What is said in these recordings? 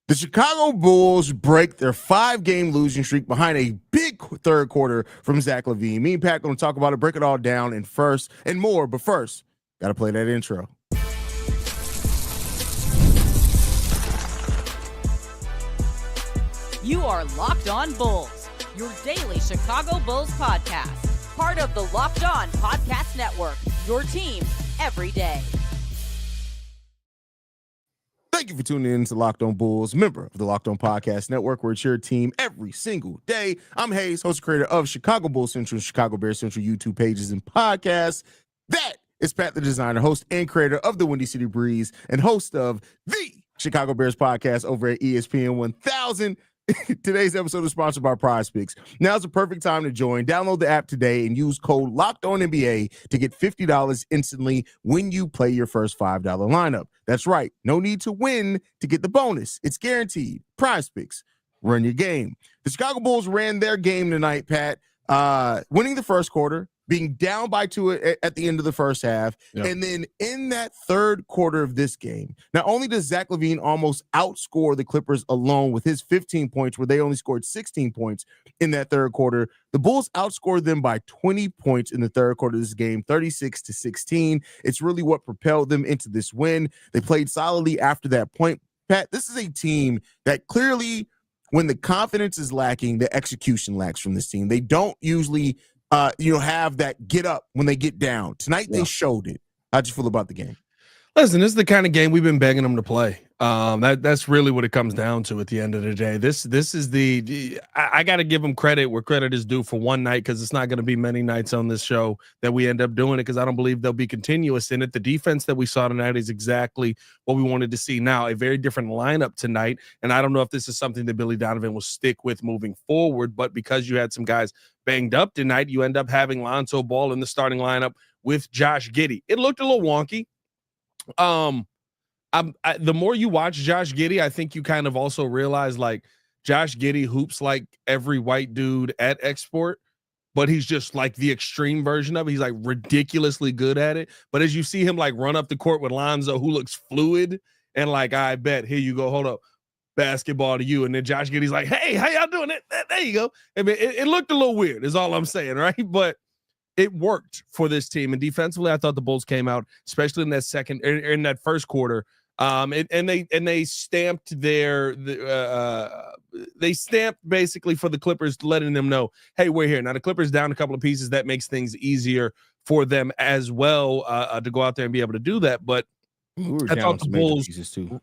The Chicago Bulls break their 5-game losing streak behind a big third quarter from Zach LaVine. Me and Pat going to talk about it, break it all down and first and more. But first, got to play that intro. You are Locked On Bulls, your daily Chicago Bulls podcast. Part of the Locked On Podcast Network, your team every day. Thank you for tuning in to Locked On Bulls, member of the Locked On Podcast Network, where it's your team every single day. I'm Haize, host and creator of Chicago Bulls Central, Chicago Bears Central YouTube pages and podcasts. That is Pat the designer, host and creator of the Windy City Breeze, and host of the Chicago Bears podcast over at ESPN 1000. Today's episode is sponsored by Prize Picks. Now's the perfect time to join. Download the app today and use code LOCKEDONNBA to get $50 instantly when you play your first $5 lineup. That's right. No need to win to get the bonus. It's guaranteed. Prize Picks. Run your game. The Chicago Bulls ran their game tonight, Pat, winning the first quarter, being down by 2 at the end of the first half. Yep. And then in that third quarter of this game, not only does Zach LaVine almost outscore the Clippers alone with his 15 points, where they only scored 16 points in that third quarter, the Bulls outscored them by 20 points in the third quarter of this game, 36-16. It's really what propelled them into this win. They played solidly after that point. Pat, this is a team that clearly, when the confidence is lacking, the execution lacks from this team. They don't usually have that get up when they get down. Tonight, They showed it. How'd you feel about the game? Listen, this is the kind of game we've been begging them to play. That's really what it comes down to at the end of the day. This is I got to give them credit where credit is due for one night, because it's not going to be many nights on this show that we end up doing it, because I don't believe they'll be continuous in it. The defense that we saw tonight is exactly what we wanted to see. Now, a very different lineup tonight, and I don't know if this is something that Billy Donovan will stick with moving forward, but because you had some guys banged up tonight, you end up having Lonzo Ball in the starting lineup with Josh Giddey. It looked a little wonky. The more you watch Josh Giddey, I think you kind of also realize, like, Josh Giddey hoops like every white dude at Export, but he's just like the extreme version of it. He's like ridiculously good at it. But as you see him like run up the court with Lonzo, who looks fluid, and like, I bet, here you go, hold up, basketball to you. And then Josh Giddey's like, hey, how y'all doing? There you go. I mean, it looked a little weird is all I'm saying, right? But it worked for this team. And defensively, I thought the Bulls came out, especially in that first quarter. And they stamped they stamped basically for the Clippers, letting them know, hey, we're here. Now the Clippers down a couple of pieces. That makes things easier for them as well, to go out there and be able to do that. But I thought the Bulls pieces too.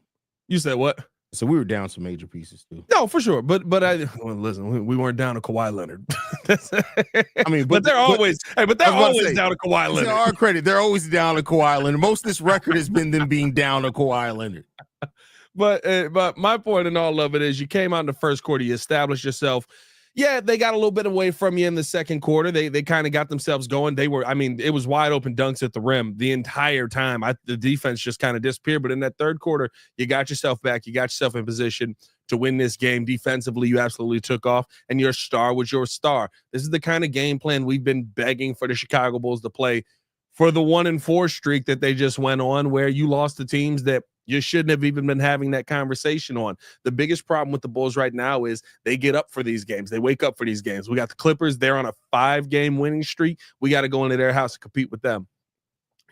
You said what? So we were down some major pieces too. No, for sure. But listen, we weren't down to Kawhi Leonard. But they're always down to Kawhi Leonard. To our credit, they're always down to Kawhi Leonard. Most of this record has been them being down to Kawhi Leonard. But my point in all of it is, you came out in the first quarter, you established yourself. Yeah, they got a little bit away from you in the second quarter. They kind of got themselves going. It was wide open dunks at the rim the entire time. The defense just kind of disappeared. But in that third quarter, you got yourself back. You got yourself in position to win this game. Defensively, you absolutely took off, and your star was your star. This is the kind of game plan we've been begging for the Chicago Bulls to play for the 1-4 streak that they just went on, where you lost to teams that you shouldn't have even been having that conversation on. The biggest problem with the Bulls right now is they get up for these games. They wake up for these games. We got the Clippers. They're on a 5-game winning streak. We got to go into their house and compete with them.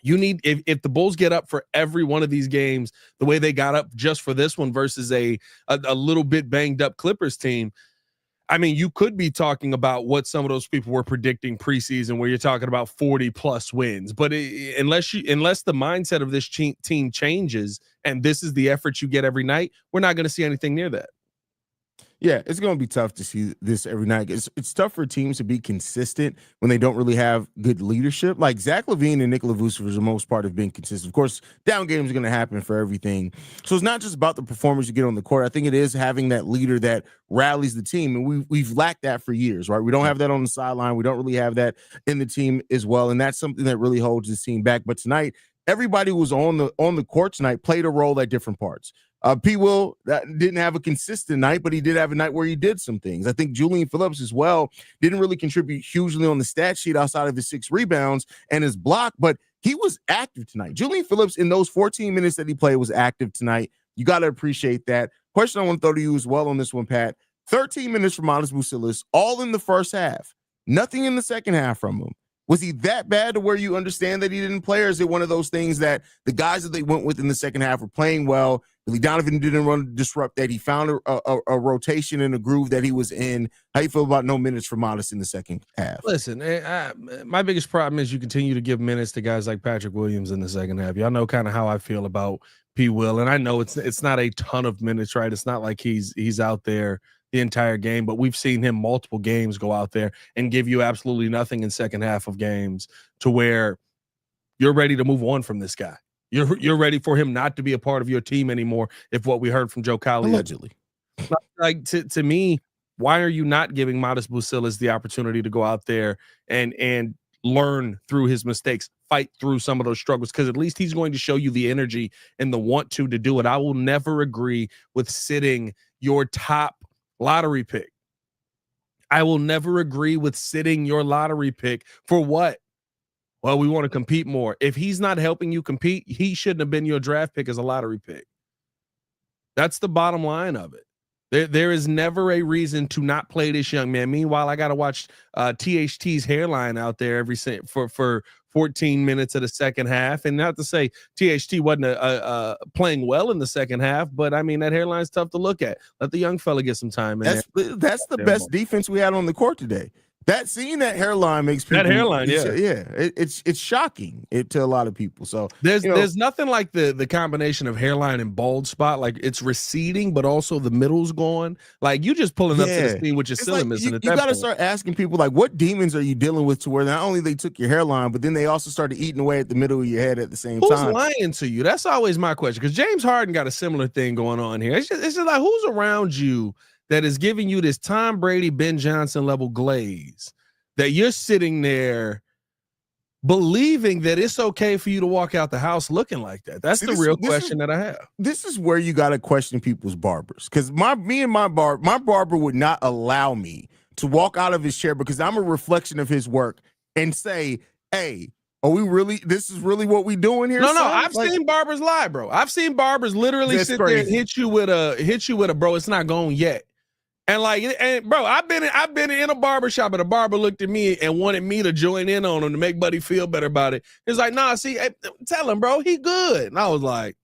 You need, if the Bulls get up for every one of these games the way they got up just for this one versus a little bit banged up Clippers team, I mean, you could be talking about what some of those people were predicting preseason, where you're talking about 40+ wins. But unless the mindset of this team changes, and this is the effort you get every night, we're not going to see anything near that. Yeah, it's going to be tough to see this every night. It's tough for teams to be consistent when they don't really have good leadership. Like Zach LaVine and Nikola Vucevic, for the most part, have been consistent. Of course, down games are going to happen for everything. So it's not just about the performance you get on the court. I think it is having that leader that rallies the team, and we've lacked that for years, right? We don't have that on the sideline. We don't really have that in the team as well, and that's something that really holds the team back. But tonight, everybody who was on the court tonight played a role at different parts. P. Will didn't have a consistent night, but he did have a night where he did some things. I think Julian Phillips as well didn't really contribute hugely on the stat sheet outside of his 6 rebounds and his block, but he was active tonight. Julian Phillips, in those 14 minutes that he played, was active tonight. You got to appreciate that. Question I want to throw to you as well on this one, Pat. 13 minutes from Matas Buzelis, all in the first half. Nothing in the second half from him. Was he that bad to where you understand that he didn't play, or is it one of those things that the guys that they went with in the second half were playing well? Billy Donovan didn't run to disrupt that. He found a rotation and a groove that he was in. How you feel about no minutes for Matas in the second half? Listen, my biggest problem is you continue to give minutes to guys like Patrick Williams in the second half. Y'all know kind of how I feel about P. Will, and I know it's not a ton of minutes, right? It's not like he's out there the entire game, but we've seen him multiple games go out there and give you absolutely nothing in second half of games to where you're ready to move on from this guy. You're ready for him not to be a part of your team anymore. If what we heard from Joe Collier, allegedly, like to me, why are you not giving Matas Buzelis the opportunity to go out there and learn through his mistakes, fight through some of those struggles? Because at least he's going to show you the energy and the want to do it. I will never agree with sitting your top lottery pick. I will never agree with sitting your lottery pick for what? Well, we want to compete more. If he's not helping you compete, he shouldn't have been your draft pick as a lottery pick. That's the bottom line of it. There is never a reason to not play this young man. Meanwhile, I got to watch THT's hairline out there for 14 minutes of the second half. And not to say THT wasn't playing well in the second half, but I mean, that hairline's tough to look at. Let the young fella get some time in there. That's the best defense we had on the court today. Seeing that hairline makes people, that hairline, it's shocking to a lot of people. So there's nothing like the combination of hairline and bald spot. Like, it's receding, but also the middle's gone. Like, you just pulling up to the scene with your ceiling missing. You got to start asking people, like, what demons are you dealing with to where not only they took your hairline, but then they also started eating away at the middle of your head at the same time. Who's lying to you? That's always my question. Because James Harden got a similar thing going on here. It's just like, who's around you that is giving you this Tom Brady, Ben Johnson level glaze that you're sitting there believing that it's okay for you to walk out the house looking like that? That's the real question that I have. This is where you got to question people's barbers, because my barber would not allow me to walk out of his chair because I'm a reflection of his work and say, hey, are we really, this is really what we doing here? No, I've seen barbers lie, bro. I've seen barbers literally sit there and hit you with a bro, it's not gone yet. And bro, I've been in a barber shop and a barber looked at me and wanted me to join in on him to make Buddy feel better about it. He's like, nah, see, tell him, bro, he good. And I was like,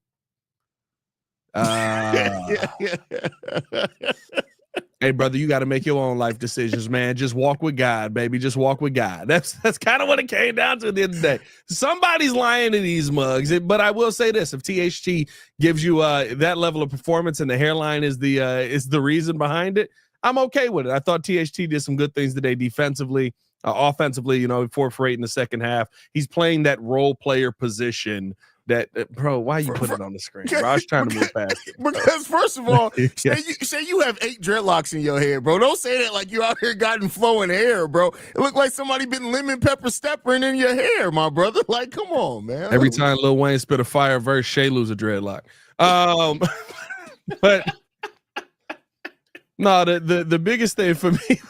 hey, brother, you got to make your own life decisions, man. Just walk with God, baby. Just walk with God. That's kind of what it came down to at the end of the day. Somebody's lying to these mugs. But I will say this: if THT gives you that level of performance and the hairline is the reason behind it, I'm okay with it. I thought THT did some good things today defensively, offensively. 4 for 8 in the second half. He's playing that role player position. Bro, why you put it on the screen? Bro, I was trying to move past it. Because first of all, say you have 8 dreadlocks in your hair, bro. Don't say that like you out here gotten flowing hair, bro. It looked like somebody been lemon pepper steppering in your hair, my brother. Like, come on, man. Every time Lil Wayne spit a fire verse, Shay lose a dreadlock. But no, the biggest thing for me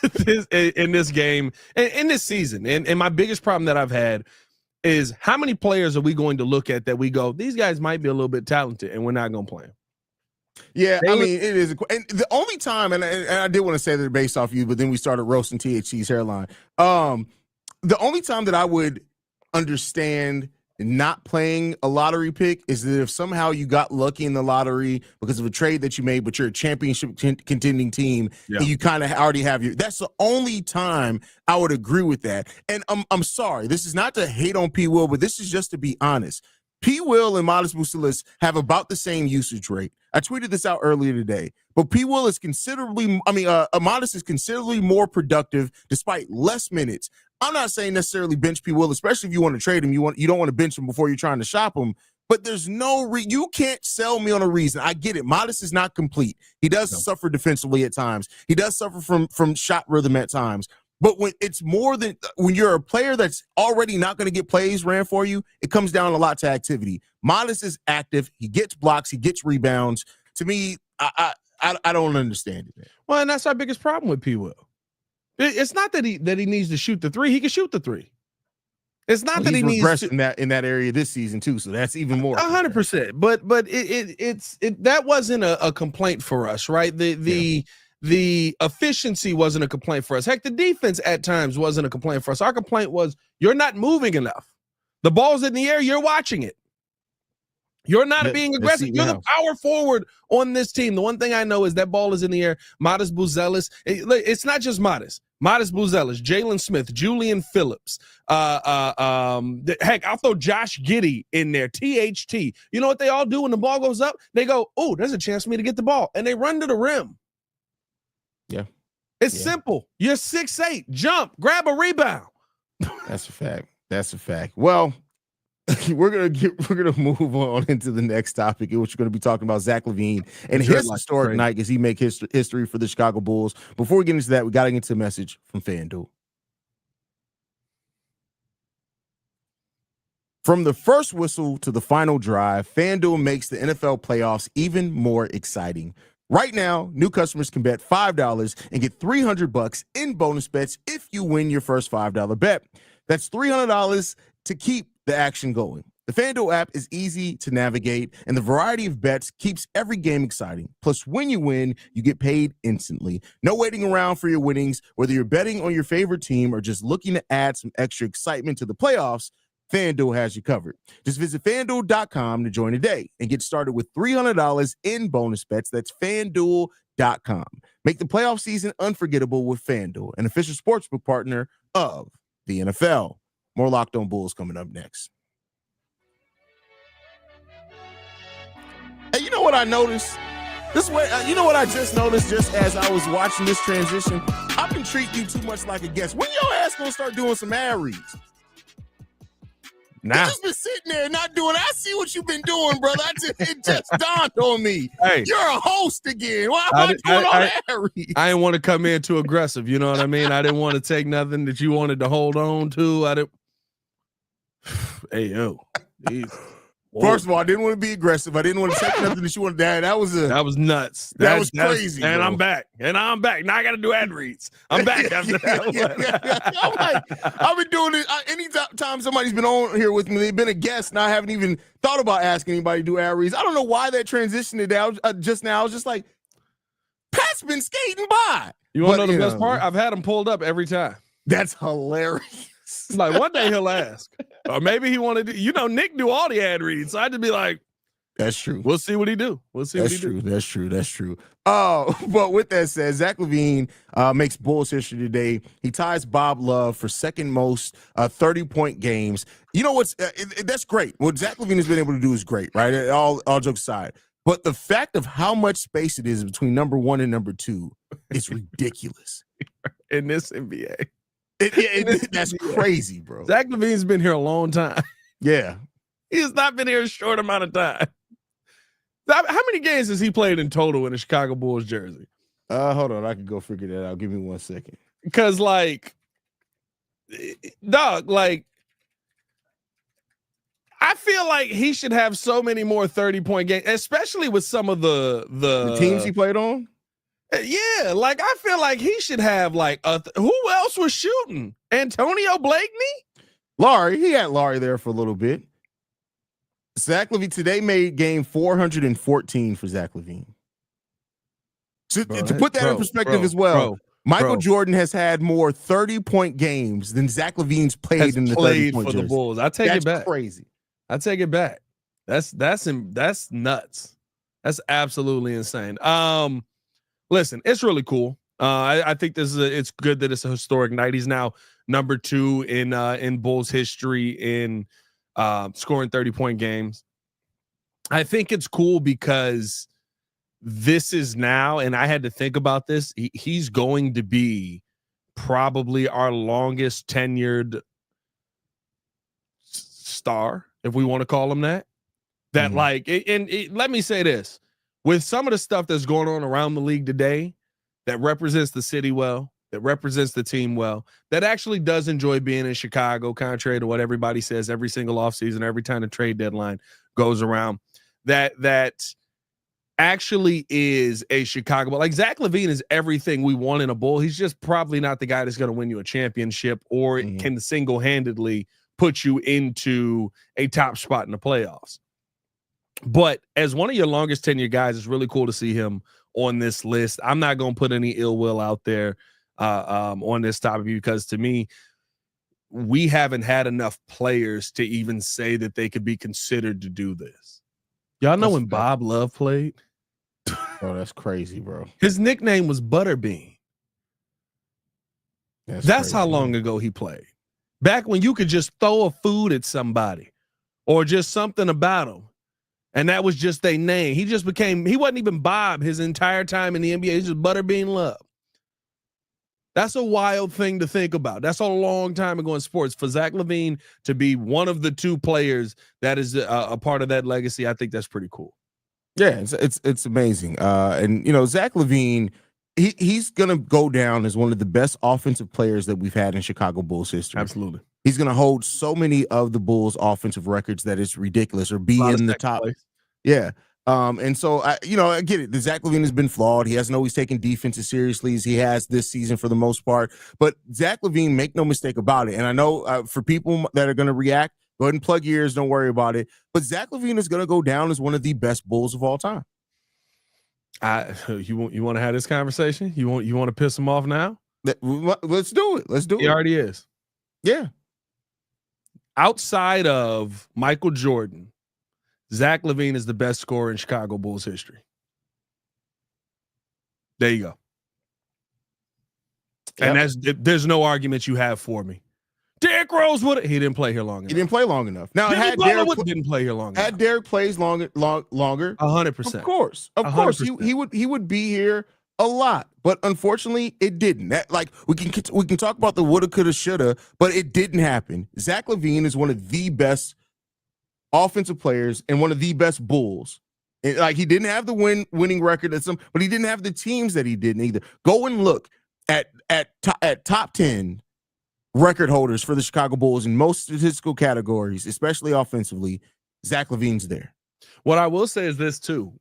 in this game and in this season, and my biggest problem that I've had is how many players are we going to look at that we go, these guys might be a little bit talented and we're not going to play them? Yeah, I mean, it is. And the only time, and I did want to say that based off you, but then we started roasting THC's hairline. The only time that I would understand not playing a lottery pick is that if somehow you got lucky in the lottery because of a trade that you made, but you're a championship contending team, and you kind of already have that's the only time I would agree with that. And I'm sorry, this is not to hate on P. Will, but this is just to be honest. P. Will and Matas Buzelis have about the same usage rate. I tweeted this out earlier today, but P. Will is Matas is considerably more productive despite less minutes. I'm not saying necessarily bench P. Will, especially if you want to trade him. You don't want to bench him before you're trying to shop him. But there's no you can't sell me on a reason. I get it. Matas is not complete. He does suffer defensively at times. He does suffer from shot rhythm at times. But when it's more than when you're a player that's already not going to get plays ran for you, it comes down a lot to activity. Matas is active. He gets blocks. He gets rebounds. To me, I don't understand it. Man. Well, and that's our biggest problem with P. Will. It's not that he needs to shoot the three. He can shoot the three. It's not that he's he needs regressed to in that area this season too, so that's even more. 100%. But it's that wasn't a complaint for us, right? The efficiency wasn't a complaint for us. Heck, the defense at times wasn't a complaint for us. Our complaint was you're not moving enough. The ball's in the air, you're watching it. You're not being aggressive. You're the power forward on this team. The one thing I know is that ball is in the air. Matas Buzelis. It's not just Matas. Matas Buzelis, Jalen Smith, Julian Phillips. Heck, I'll throw Josh Giddey in there. THT. You know what they all do when the ball goes up? They go, oh, there's a chance for me to get the ball. And they run to the rim. Yeah. It's simple. You're 6'8". Jump. Grab a rebound. That's a fact. That's a fact. Well, we're gonna move on into the next topic, in which we're gonna be talking about Zach LaVine and his historic night as he make history for the Chicago Bulls. Before we get into that, we gotta get into a message from FanDuel. From the first whistle to the final drive, FanDuel makes the NFL playoffs even more exciting. Right now, new customers can bet $5 and get $300 in bonus bets if you win your first $5 bet. That's $300 to keep the action going. The FanDuel app is easy to navigate, and the variety of bets keeps every game exciting. Plus, when you win, you get paid instantly. No waiting around for your winnings. Whether you're betting on your favorite team or just looking to add some extra excitement to the playoffs, FanDuel has you covered. Just visit FanDuel.com to join today and get started with $300 in bonus bets. That's FanDuel.com. Make the playoff season unforgettable with FanDuel, an official sportsbook partner of the NFL. More Locked On Bulls coming up next. Hey, you know what I noticed? You know what I just noticed just as I was watching this transition? I've been treating you too much like a guest. When your ass gonna start doing some ad reads? Nah. You just been sitting there not doing. I see what you've been doing, brother. It just dawned on me. Hey, you're a host again. Why am I doing all that reads? I didn't want to come in too aggressive. You know what I mean? I didn't want to take nothing that you wanted to hold on to. I didn't. Hey yo. First of all, I didn't want to be aggressive. I didn't want to take nothing that you wanted to add. That was nuts. That was crazy. And bro. I'm back. Now I got to do ad reads. I'm back after that. I'm like, I've been doing it. Anytime somebody's been on here with me, they've been a guest, and I haven't even thought about asking anybody to do ad reads. I don't know why that transitioned today. Just now, I was just like, Pat's been skating by. You want to know the best part? I've had him pulled up every time. That's hilarious. Like one day he'll ask, or maybe he wanted to. Nick do all the ad reads, so I just be like, "That's true. We'll see what he do. We'll see what he do." That's true. But with that said, Zach LaVine makes Bulls history today. He ties Bob Love for second most 30-point games. You know what's that's great. What Zach LaVine has been able to do is great, right? All jokes aside, but the fact of how much space it is between number 1 and number 2 is ridiculous in this NBA. That's crazy, bro. Zach LaVine's been here a long time. Yeah. He has not been here a short amount of time. How many games has he played in total in a Chicago Bulls jersey? Hold on. I can go figure that out. Give me 1 second. Because, dog, I feel like he should have so many more 30-point games, especially with some of the teams he played on. Yeah, I feel like he should have who else was shooting? Antonio Blakeney? Laurie, he had Laurie there for a little bit. Zach LaVine today made game 414 for Zach LaVine. To put that in perspective as well, Michael Jordan has had more 30-point games than Zach LaVine's played in the 30-point for jersey. the Bulls. I take it back. That's crazy. I take it back. That's nuts. That's absolutely insane. Listen, it's really cool. I think it's good that it's a historic night. He's now number 2 in Bulls history in scoring 30-point games. I think it's cool because this is now, and I had to think about this, he's going to be probably our longest tenured star, if we want to call him that. Let me say this. With some of the stuff that's going on around the league today that represents the city well, that represents the team well, that actually does enjoy being in Chicago, contrary to what everybody says every single offseason, every time the trade deadline goes around, that actually is a Chicago. Like Zach LaVine is everything we want in a Bull. He's just probably not the guy that's going to win you a championship or can single-handedly put you into a top spot in the playoffs. But as one of your longest tenure guys, it's really cool to see him on this list. I'm not going to put any ill will out there on this topic because to me, we haven't had enough players to even say that they could be considered to do this. Y'all know when Bob Love played? Oh, that's crazy, bro. His nickname was Butterbean. That's crazy, how long ago he played. Back when you could just throw a food at somebody or just something about them. And that was just their name. He wasn't even Bob his entire time in the NBA. He's just Butterbean Love. That's a wild thing to think about. That's a long time ago in sports. For Zach LaVine to be one of the two players that is a part of that legacy, I think that's pretty cool. Yeah, it's amazing. And you know, Zach LaVine, he's gonna go down as one of the best offensive players that we've had in Chicago Bulls history. Absolutely. He's gonna hold so many of the Bulls offensive records that it's ridiculous, or be in the top. Place. Yeah. And so I get it. The Zach LaVine has been flawed. He hasn't always taken defense as seriously as he has this season for the most part. But Zach LaVine, make no mistake about it. And I know for people that are going to react, go ahead and plug your ears. Don't worry about it. But Zach LaVine is going to go down as one of the best Bulls of all time. You want to have this conversation? You want to piss him off now? Let's do it. Let's do it. He already is. Yeah. Outside of Michael Jordan, Zach LaVine is the best scorer in Chicago Bulls history. There you go. Yep. And there's no argument you have for me. Derrick Rose he didn't play here long enough. He didn't play long enough. Now, didn't play here long enough. Had Derrick plays longer, 100%. Of course, 100%. He would be here a lot, but unfortunately, it didn't. We can talk about the woulda, coulda, shoulda, but it didn't happen. Zach LaVine is one of the best offensive players and one of the best Bulls. And, he didn't have the winning record but he didn't have the teams that he didn't either. Go and look at top 10 record holders for the Chicago Bulls in most statistical categories, especially offensively. Zach LaVine's there. What I will say is this too: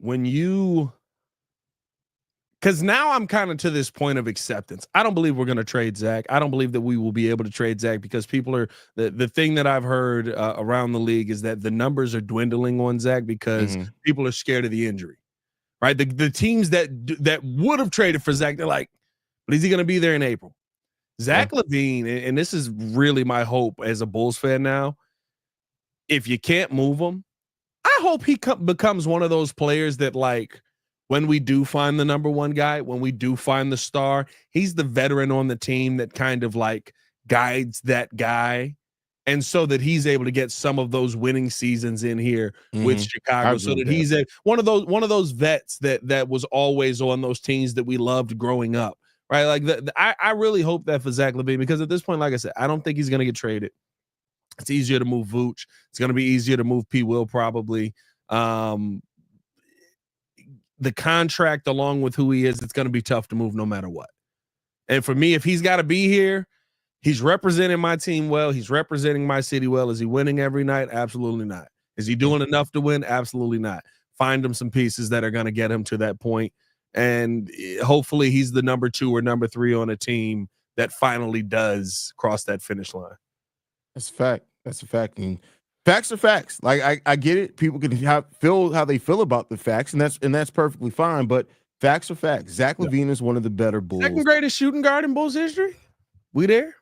because now I'm kind of to this point of acceptance. I don't believe we're going to trade Zach. I don't believe that we will be able to trade Zach because people are the thing that I've heard around the league is that the numbers are dwindling on Zach because people are scared of the injury, right? The teams that would have traded for Zach, they're like, but is he going to be there in April? Zach LaVine, and this is really my hope as a Bulls fan now, if you can't move him, I hope he becomes one of those players that when we do find the number one guy, when we do find the star, he's the veteran on the team that kind of guides that guy. And so that he's able to get some of those winning seasons in here with Chicago, so that he's one of those vets that was always on those teams that we loved growing up. Right. I really hope that for Zach LaVine, because at this point, like I said, I don't think he's going to get traded. It's easier to move Vooch. It's going to be easier to move P. Will probably. The contract along with who he is, it's going to be tough to move no matter what. And for me, if he's got to be here, he's representing my team well. He's representing my city well. Is he winning every night? Absolutely not. Is he doing enough to win? Absolutely not. Find him some pieces that are going to get him to that point. And hopefully he's the number 2 or number 3 on a team that finally does cross that finish line. That's a fact. That's a fact. And facts are facts. I get it. People can feel how they feel about the facts, and that's perfectly fine. But facts are facts. Zach LaVine is one of the better Bulls. Second greatest shooting guard in Bulls history. We there?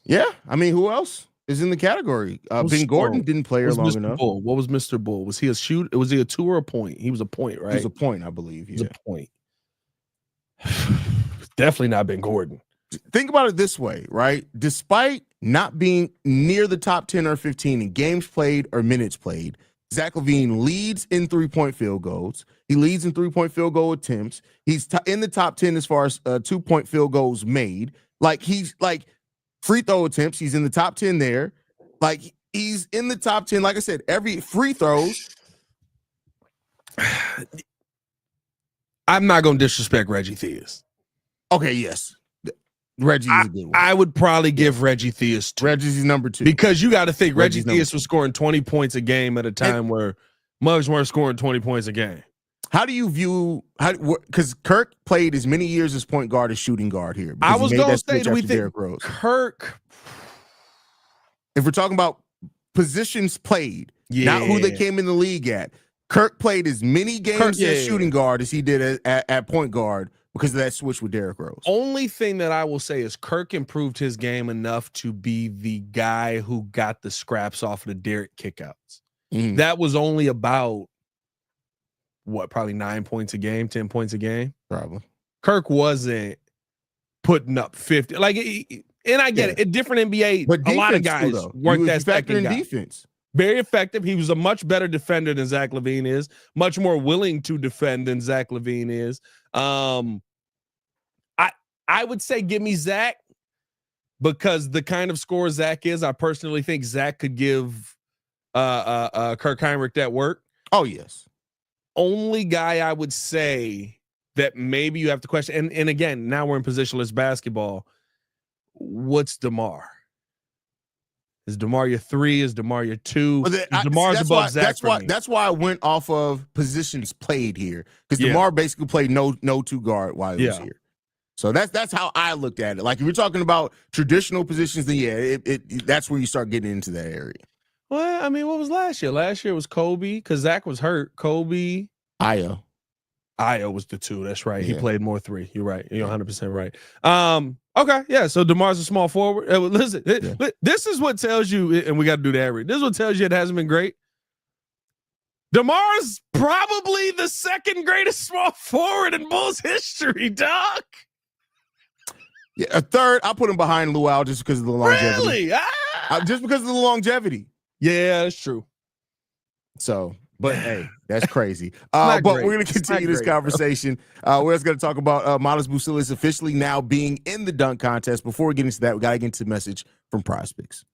Yeah. I mean, who else is in the category? Ben Gordon didn't play here long enough. Bull? What was Mr. Bull? Was he a shoot? Was he a 2 or a point? He was a point, right? He was a point, I believe. He was a point. Definitely not Ben Gordon. Think about it this way, right? Despite not being near the top 10 or 15 in games played or minutes played, Zach LaVine leads in 3-point field goals. He leads in 3-point field goal attempts. He's in the top 10 as far as 2-point field goals made. He's free throw attempts. He's in the top 10 there. He's in the top 10. Like I said, every free throws. I'm not going to disrespect Reggie Theus. Okay, yes. Reggie is a good one. I would probably give Reggie Theus 2. Reggie's number 2. Because you got to think Reggie Theus was scoring 20 points a game at a time where Muggs weren't scoring 20 points a game. How do you view because Kirk played as many years as point guard as shooting guard here? I was going to say, do we think Derrick Rose. Kirk? If we're talking about positions played, not who they came in the league at, Kirk played as many games as shooting guard as he did at point guard because of that switch with Derrick Rose. Only thing that I will say is Kirk improved his game enough to be the guy who got the scraps off of the Derrick kickouts. That was only about, probably 9 points a game, 10 points a game? Probably. Kirk wasn't putting up 50. And I get it. In different NBA, but a lot of guys weren't that second guy. Defense. Very effective. He was a much better defender than Zach LaVine is. Much more willing to defend than Zach LaVine is. I would say give me Zach because the kind of scorer Zach is, I personally think Zach could give Kirk Heinrich that work. Oh, yes. Only guy I would say that maybe you have to question, and again, now we're in positionless basketball. What's DeMar? Is DeMar your 3? Is DeMar your 2? DeMar's above Zach for me. That's why I went off of positions played here because DeMar basically played no 2 guard while he was here. So that's how I looked at it. Like if you're talking about traditional positions, then that's where you start getting into that area. Well, I mean, what was last year? Last year was Kobe because Zach was hurt. Kobe, Io was the 2. That's right. He played more 3. You're right. You're 100% right. Okay, yeah. So DeMar's a small forward. Listen, this is what tells you, and we got to do that. This is what tells you it hasn't been great. DeMar's probably the second greatest small forward in Bulls history, dog. Yeah, a third. I'll put him behind Luau just because of the longevity. Really? Just because of the longevity. Yeah, that's true. So, but hey, that's crazy. But we're going to continue this conversation. We're just going to talk about Matas Buzelis officially now being in the dunk contest. Before we get into that, we got to get into the message from PrizePicks.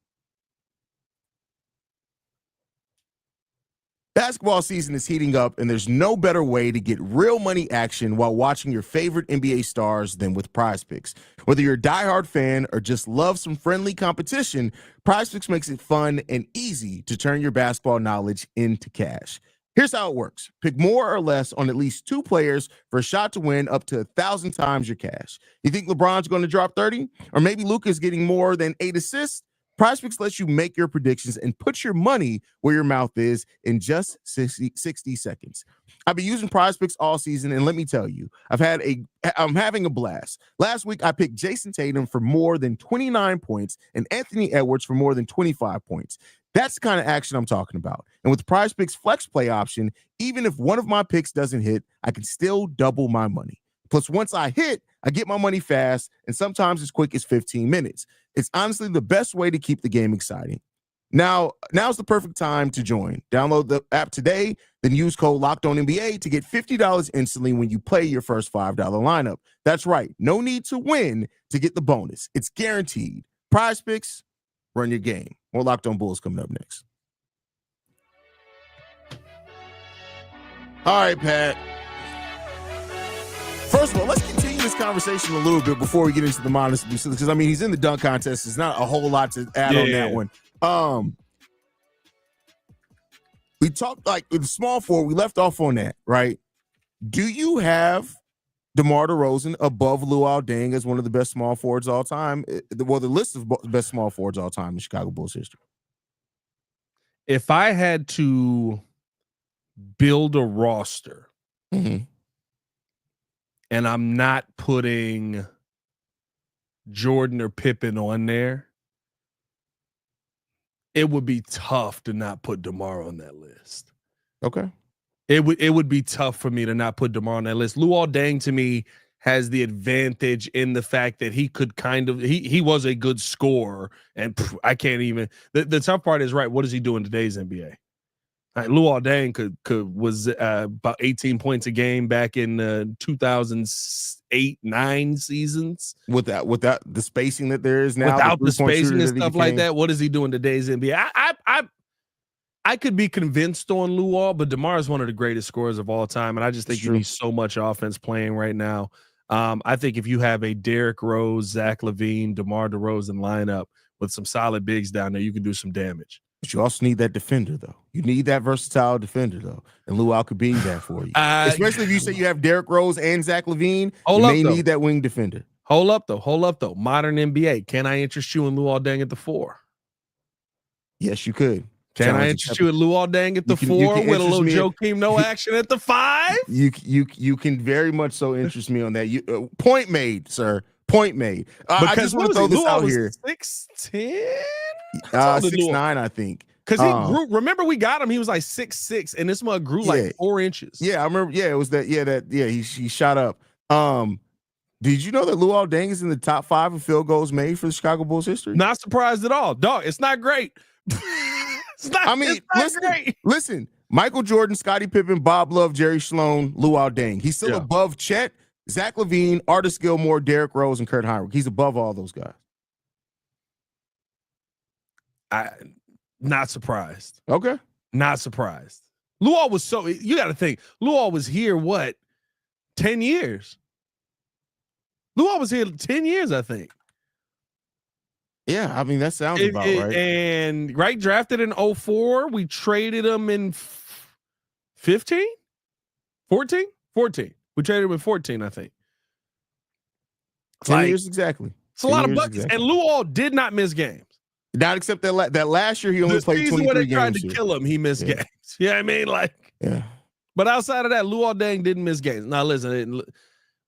Basketball season is heating up, and there's no better way to get real money action while watching your favorite NBA stars than with PrizePicks. Whether you're a diehard fan or just love some friendly competition, PrizePicks makes it fun and easy to turn your basketball knowledge into cash. Here's how it works. Pick more or less on at least 2 players for a shot to win up to 1,000 times your cash. You think LeBron's going to drop 30? Or maybe Luka's getting more than 8 assists? PrizePicks lets you make your predictions and put your money where your mouth is in just 60 seconds. I've been using PrizePicks all season, and let me tell you, I'm having a blast. Last week, I picked Jason Tatum for more than 29 points and Anthony Edwards for more than 25 points. That's the kind of action I'm talking about. And with PrizePicks Flex Play option, even if one of my picks doesn't hit, I can still double my money. Plus, once I hit, I get my money fast, and sometimes as quick as 15 minutes. It's honestly the best way to keep the game exciting. Now's the perfect time to join. Download the app today, then use code LOCKEDONNBA to get $50 instantly when you play your first $5 lineup. That's right. No need to win to get the bonus. It's guaranteed. PrizePicks, run your game. More Locked On Bulls coming up next. All right, Pat. First of all, let's continue this conversation a little bit before we get into the Matas Buzelis, because I mean he's in the dunk contest. There's not a whole lot to add on that one. We talked like with the small forward. We left off on that, right? Do you have DeMar DeRozan above Luol Deng as one of the best small forwards of all time? Well, the list of best small forwards of all time in Chicago Bulls history. If I had to build a roster. Mm-hmm. And I'm not putting Jordan or Pippen on there, it would be tough to not put DeMar on that list. Okay. It would be tough for me to not put DeMar on that list. Luol Deng to me has the advantage in the fact that he could he was a good scorer, and I can't even the tough part is right. What does he do in today's NBA? Luol Deng was about 18 points a game back in 2008-9 seasons. Without the spacing that there is now, without the spacing and stuff like that, what is he doing today's NBA? I could be convinced on Luol, but DeMar is one of the greatest scorers of all time, and I just think you need so much offense playing right now. I think if you have a Derrick Rose, Zach LaVine, DeMar DeRozan lineup with some solid bigs down there, you can do some damage. But you also need that defender, though. You need that versatile defender, though. And Luol could be that for you. Especially if you say you have Derrick Rose and Zach LaVine, you may need that wing defender. Hold up, though. Modern NBA. Can I interest you in Luol Deng at the 4? Yes, you could. Can I interest you at Luol Deng at the 4 with a little Joakim No action at the 5? You can very much so interest me on that. Point made, sir. Point made. I just want to throw this out here. 6'10", 6'9", I think. Because he grew. Remember, we got him. He was like 6'6", and this mug grew like 4 inches. Yeah, I remember. Yeah, it was that. Yeah, he shot up. Did you know that Luol Deng is in the top 5 of field goals made for the Chicago Bulls history? Not surprised at all, dog. It's not great. Listen. Michael Jordan, Scottie Pippen, Bob Love, Jerry Sloan, Luol Deng. He's still above Chet, Zach LaVine, Artis Gilmore, Derrick Rose, and Kurt Heinrich. He's above all those guys. Not surprised. Okay. Not surprised. Luol was you got to think, Luol was here, 10 years? Luol was here 10 years, I think. Yeah, I mean, that sounds about right. And drafted in 2004. We traded him in 15? 14? 14. We traded him in 14, I think. 10 years exactly. It's a lot of buckets. Exactly. And Luol did not miss games. Not except that last year he only played 23 games. When they tried to kill him, he missed games. You know what I mean? But outside of that, Luol Deng didn't miss games. Now listen,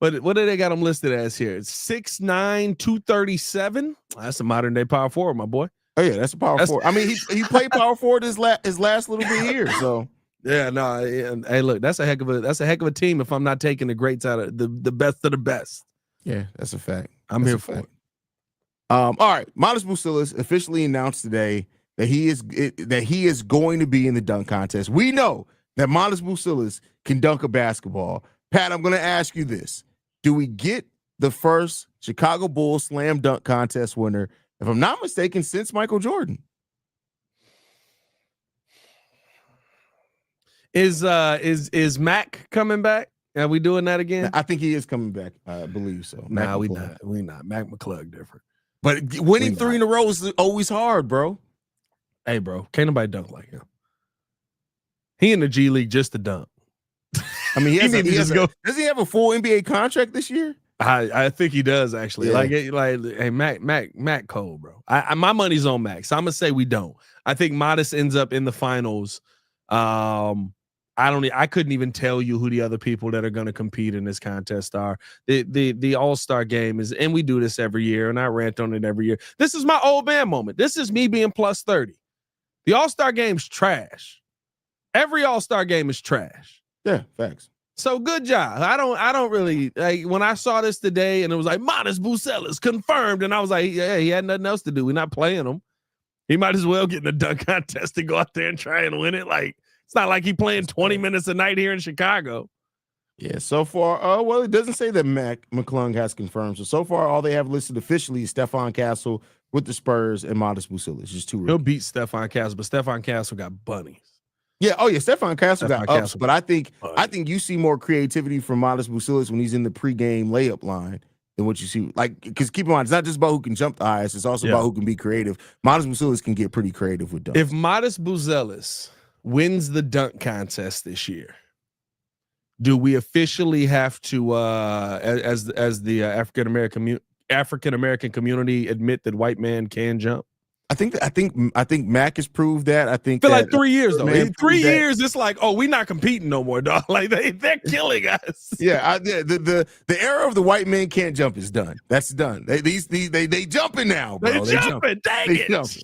but what do they got him listed as here? It's 6'9", 237. That's a modern day power forward, my boy. Oh yeah, that's a power forward. I mean, he played power forward his last little bit here. So yeah, no. Hey, look, that's a heck of a team. If I'm not taking the greats out of the best of the best. Yeah, that's a fact. I'm here for it. All right, Matas Buzelis officially announced today that he is going to be in the dunk contest. We know that Matas Buzelis can dunk a basketball. Pat, I'm going to ask you this: do we get the first Chicago Bulls slam dunk contest winner, if I'm not mistaken, since Michael Jordan? Is Mac coming back? Are we doing that again? I think he is coming back. I believe so. Nah, we not. Mac McClung different. But winning 3 in a row is always hard, bro. Hey, bro, can't nobody dunk like him. He in the G League just to dunk. I mean, does he have a full NBA contract this year? I think he does actually. Hey, Mac Cole, bro. My money's on Mac. So I'm gonna say we don't. I think Matas ends up in the finals. I couldn't even tell you who the other people that are going to compete in this contest are. The All-Star game is, and we do this every year, and I rant on it every year. This is my old man moment. This is me being plus 30. The All-Star game's trash. Every All-Star game is trash. Yeah, facts. So good job. I don't really like when I saw this today and it was like Matas Buzelis confirmed, and I was like, yeah, he had nothing else to do. We're not playing him. He might as well get in the dunk contest and go out there and try and win it. Like, it's not like he playing 20 minutes a night here in Chicago. Yeah, so far, well, it doesn't say that Mac McClung has confirmed. So far, all they have listed officially is Stephon Castle with the Spurs and Matas Buzelis. Just 2 rookies. He'll beat Stephon Castle, but Stephon Castle got bunnies. Yeah, Stephon Castle got ups, but I think you see more creativity from Matas Buzelis when he's in the pregame layup line than what you see. Like, because keep in mind, it's not just about who can jump the highest, it's also about who can be creative. Matas Buzelis can get pretty creative with dunks. If Matas Buzelis wins the dunk contest this year, do we officially have to, as the African American community, admit that white man can jump? I think Mac has proved that. I think for like 3 years though. In 3 years, it's like, oh, we're not competing no more, dog. Like they're killing us. Yeah, the era of the white man can't jump is done. That's done. They jumping now, bro. They jumping. Dang it. Jumping.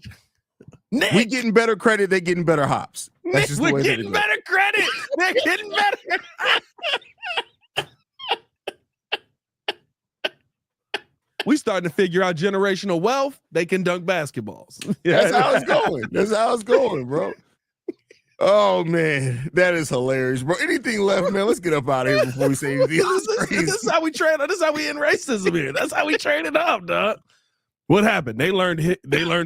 Nick, we getting better credit. They getting better hops. That's just the way we're getting better credit. They're getting better. We starting to figure out generational wealth. They can dunk basketballs. That's how it's going. That's how it's going, bro. Oh man, that is hilarious, bro. Anything left, man? Let's get up out of here before we say anything. This is how we train. This is how we end racism here. That's how we train it up, dog. What happened? They learned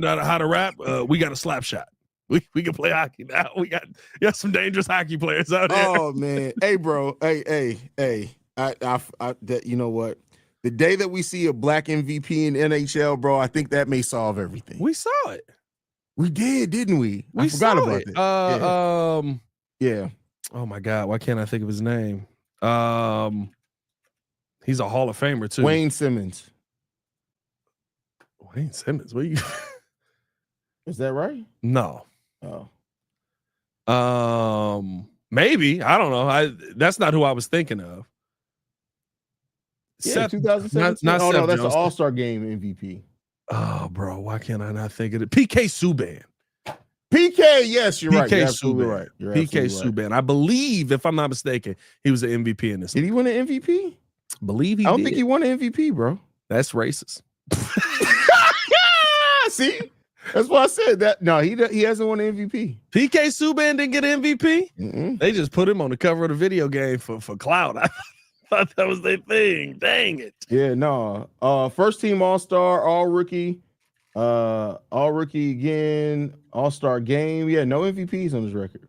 how to rap. We got a slap shot. We can play hockey now. We got some dangerous hockey players out there. Oh man, hey, bro, hey. You know what? The day that we see a black MVP in NHL, bro, I think that may solve everything. We saw it. We did, didn't we? I forgot about it. Yeah. Oh my God, why can't I think of his name? He's a Hall of Famer too. Wayne Simmons. What you? Is that right? No. Oh. Maybe. I don't know. That's not who I was thinking of. Yeah, Seth, 2017. not no, Seth that's the Jones. All-Star Game MVP. Oh, bro, why can't I not think of it? PK Subban. PK, yes, you're right. You're PK absolutely Subban. right. You're PK absolutely Subban. I believe, if I'm not mistaken, he was the MVP in this. Did he win an MVP? Believe he I don't did. think he won an MVP, bro. That's racist. See? That's why I said that. No, he hasn't won an MVP. PK Subban didn't get an MVP? Mm-mm. They just put him on the cover of the video game for clout. I thought that was their thing. Dang it. Yeah, no. First team All-Star, all-rookie again, All-Star game. Yeah, no MVPs on his record.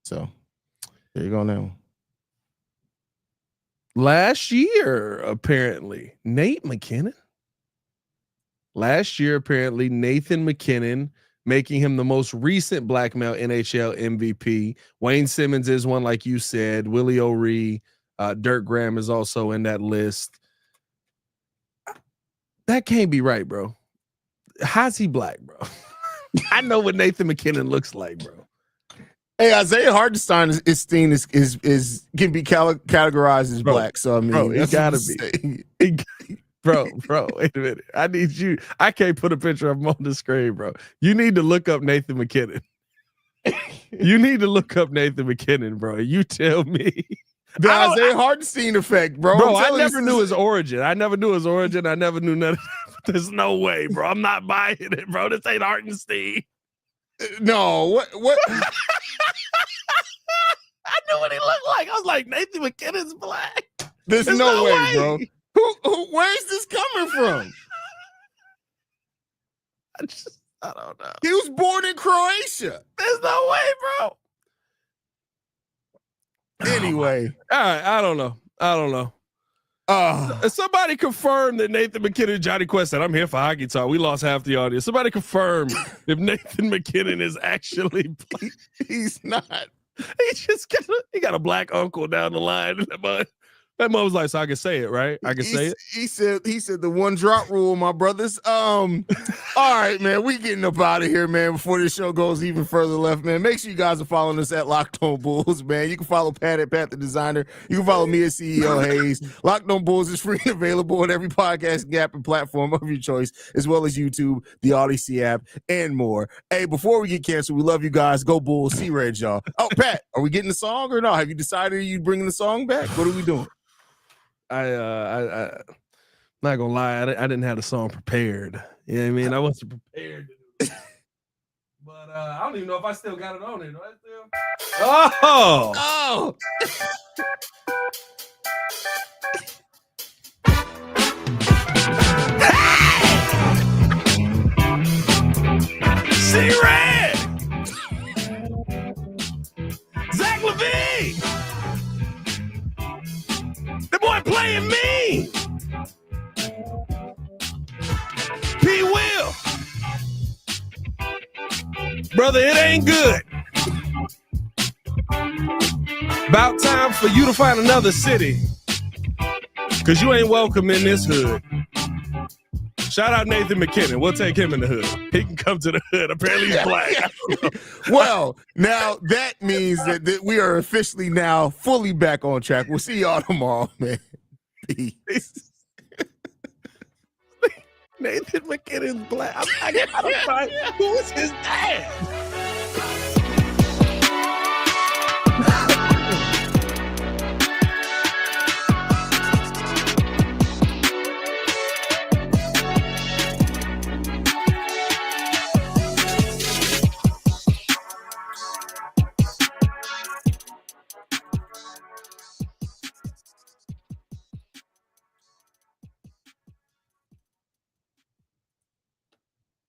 So there you go now. Last year, apparently, Nathan McKinnon, making him the most recent black male NHL MVP. Wayne Simmons is one, like you said. Willie O'Ree, Dirk Graham is also in that list. That can't be right, bro. How's he black, bro? I know what Nathan McKinnon looks like, bro. Hey, Isaiah Hartenstein is can be categorized as black. So I mean, bro, he gotta be. Bro, wait a minute. I need you. I can't put a picture of him on the screen, bro. You need to look up Nathan McKinnon. You need to look up Nathan McKinnon, bro. You tell me. The Isaiah Hartenstein effect, bro. Bro, I never knew his origin. I never knew nothing. There's no way, bro. I'm not buying it, bro. This ain't Hartenstein. No, what? I knew what he looked like. I was like, Nathan McKinnon's black. There's no way, bro. Where's this coming from? I don't know. He was born in Croatia. There's no way, bro. Anyway, all right. I don't know. Somebody confirm that Nathan McKinnon, Johnny Quest said, I'm here for hockey talk. We lost half the audience. Somebody confirm if Nathan McKinnon is actually black. He's not. He got a black uncle down the line. That mom was like, so I can say it, right? I can say it. He said the one drop rule, my brothers. All right, man. We getting up out of here, man, before this show goes even further left, man. Make sure you guys are following us at Locked On Bulls, man. You can follow Pat at Pat the Designer. You can follow me at CEO Haize. Locked On Bulls is free and available on every podcast app and platform of your choice, as well as YouTube, the Odyssey app, and more. Hey, before we get canceled, we love you guys. Go Bulls. See Red, y'all. Oh, Pat, are we getting the song or no? Have you decided you bringing the song back? What are we doing? I'm not gonna lie, I didn't have the song prepared. You know what I mean? I wasn't prepared to do it. But I don't even know if I still got it on it. Do I still? Oh! C-Red! Zach LaVine! The boy playing me. P. Will. Brother, it ain't good. About time for you to find another city. Because you ain't welcome in this hood. Shout out Nathan McKinnon. We'll take him in the hood. He can come to the hood. Apparently he's black. Well, now that means that we are officially now fully back on track. We'll see y'all tomorrow, man. Peace. Nathan McKinnon's black. I gotta find who is his dad.